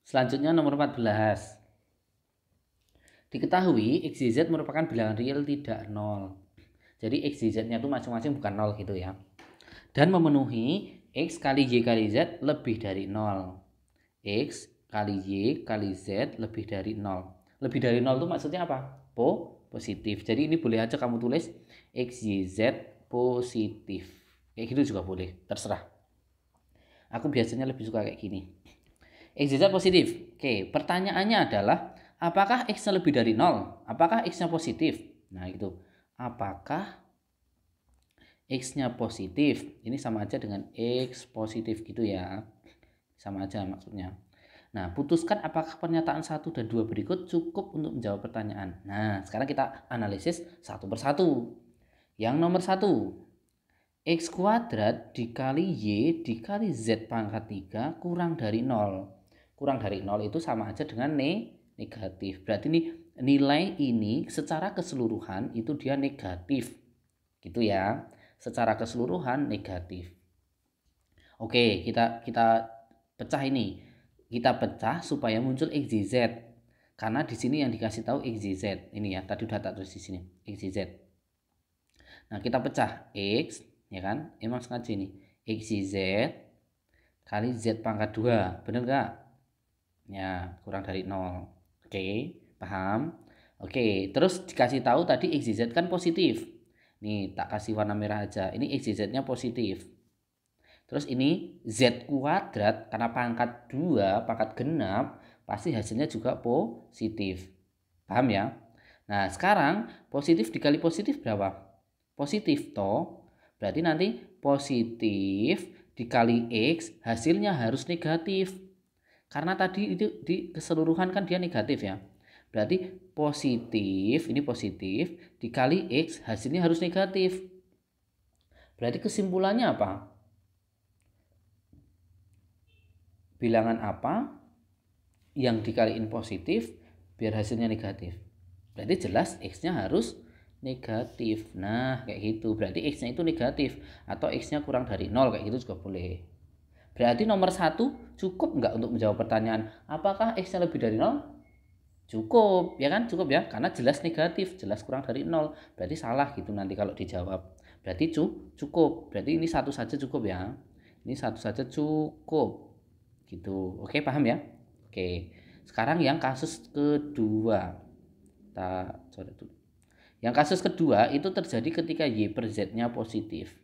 Selanjutnya nomor 14. Diketahui X, Y, Z merupakan bilangan real tidak nol. Jadi X, Y, Z-nya itu masing-masing bukan nol gitu ya. Dan memenuhi X kali Y kali Z lebih dari nol. X kali Y kali Z lebih dari nol. Lebih dari nol itu maksudnya apa? Positif. Jadi ini boleh aja kamu tulis X, Y, Z positif. Kayak gitu juga boleh, terserah. Aku biasanya lebih suka kayak gini. X, Y, Z positif. Oke, pertanyaannya adalah apakah X-nya lebih dari 0? Apakah X-nya positif? Nah, itu. Apakah X-nya positif? Ini sama aja dengan X positif gitu ya. Sama aja maksudnya. Nah, putuskan apakah pernyataan 1 dan 2 berikut cukup untuk menjawab pertanyaan. Nah, sekarang kita analisis satu persatu. Yang nomor 1, X kuadrat dikali Y dikali Z pangkat 3 kurang dari 0. Kurang dari 0 itu sama aja dengan negatif. Berarti ini nilai ini secara keseluruhan itu dia negatif. Gitu ya. Secara keseluruhan negatif. Oke, kita pecah ini. Kita pecah supaya muncul X, Y, Z. Karena di sini yang dikasih tahu X, Y, Z. Ini ya, tadi udah tak tulis di sini, X, Y, Z. Nah, kita pecah X, ya kan? Emang sengaja ini. X, Y, Z kali Z pangkat 2. Bener gak? Ya, kurang dari 0. Oke, paham? Oke, terus dikasih tahu tadi X, Y, Z kan positif. Nih, tak kasih warna merah aja. Ini X, Y, Z-nya positif. Terus ini Z kuadrat, karena pangkat 2, pangkat genap, pasti hasilnya juga positif. Paham ya? Nah, sekarang positif dikali positif berapa? Positif toh. Berarti nanti positif dikali X hasilnya harus negatif. Karena tadi itu di keseluruhan kan dia negatif ya. Berarti positif, ini positif dikali X hasilnya harus negatif. Berarti kesimpulannya apa? Bilangan apa yang dikaliin positif biar hasilnya negatif? Berarti jelas X-nya harus negatif. Nah, kayak gitu. Berarti X-nya itu negatif. Atau X-nya kurang dari 0. Kayak gitu juga boleh. Berarti nomor 1 cukup nggak untuk menjawab pertanyaan apakah X-nya lebih dari 0? Cukup. Ya kan? Cukup ya. Karena jelas negatif. Jelas kurang dari 0. Berarti salah gitu nanti kalau dijawab. Berarti cukup. Berarti ini satu saja cukup ya. Ini satu saja cukup. Gitu. Oke, paham ya? Oke. Sekarang yang kasus kedua. Kita coret dulu. Yang kasus kedua itu terjadi ketika Y per Z-nya positif.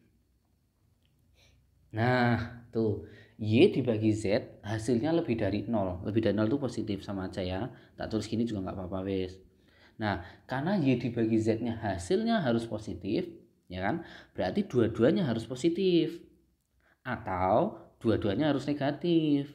Nah, tuh. Y dibagi Z hasilnya lebih dari 0. Lebih dari 0 itu positif sama aja ya. Tak tulis gini juga nggak apa-apa wes. Nah, karena Y dibagi Z-nya hasilnya harus positif, ya kan? Berarti dua-duanya harus positif. Atau dua-duanya harus negatif.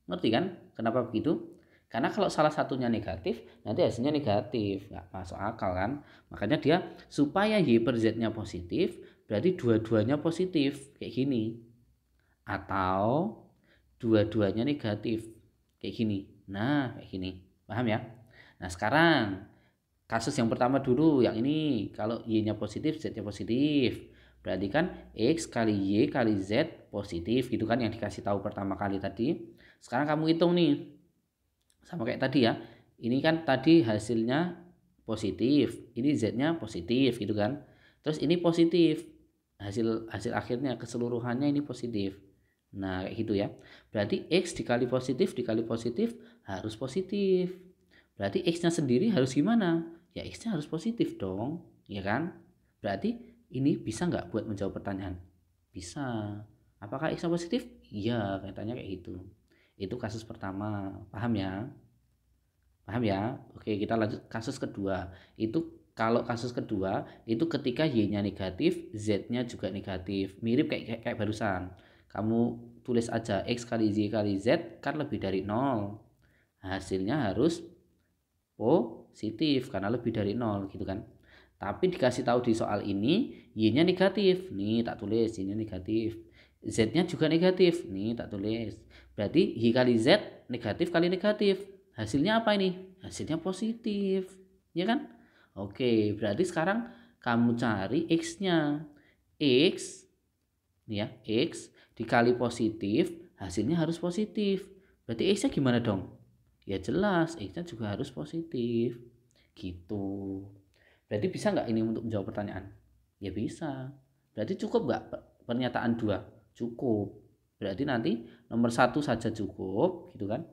Ngerti kan kenapa begitu? Karena kalau salah satunya negatif, nanti hasilnya negatif. Nggak masuk akal kan? Makanya dia supaya Y per Z-nya positif, berarti dua-duanya positif. Kayak gini. Atau dua-duanya negatif. Kayak gini. Nah, kayak gini. Paham ya? Nah, sekarang kasus yang pertama dulu. Yang ini. Kalau Y-nya positif, Z-nya positif. Berarti kan X kali Y kali Z positif gitu kan yang dikasih tahu pertama kali tadi. Sekarang kamu hitung nih. Sama kayak tadi ya. Ini kan tadi hasilnya positif. Ini Z-nya positif gitu kan. Terus ini positif. Hasil akhirnya keseluruhannya ini positif. Nah, kayak gitu ya. Berarti X dikali positif harus positif. Berarti X-nya sendiri harus gimana? Ya X-nya harus positif dong. Ya kan? Berarti ini bisa nggak buat menjawab pertanyaan? Bisa. Apakah X-nya positif? Iya, katanya kayak gitu. Itu kasus pertama. Paham ya? Paham ya? Oke, kita lanjut kasus kedua. Itu kalau kasus kedua itu ketika Y-nya negatif, Z-nya juga negatif. Mirip kayak barusan. Kamu tulis aja X kali Y kali Z kan lebih dari 0. Hasilnya harus positif karena lebih dari 0 gitu kan. Tapi dikasih tahu di soal ini Y-nya negatif. Nih tak tulis Y-nya negatif. Z-nya juga negatif. Nih tak tulis. Berarti Y kali Z negatif kali negatif. Hasilnya apa ini? Hasilnya positif. Ya kan? Oke, berarti sekarang kamu cari X-nya. X nih ya, X dikali positif hasilnya harus positif. Berarti X-nya gimana dong? Ya jelas, X-nya juga harus positif. Gitu. Berarti bisa nggak ini untuk menjawab pertanyaan? Ya bisa. Berarti cukup nggak pernyataan 2? Cukup. Berarti nanti nomor 1 saja cukup, gitu kan?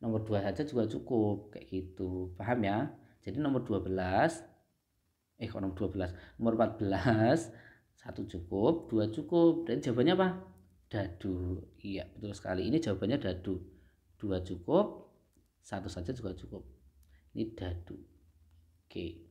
Nomor 2 saja juga cukup, kayak gitu. Paham ya? Jadi nomor 12, kok nomor 12? Nomor 14, 1 cukup, 2 cukup. Dan jawabannya apa? Dadu. Iya, betul sekali. Ini jawabannya dadu. 2 cukup, 1 saja juga cukup. Ini dadu. Oke.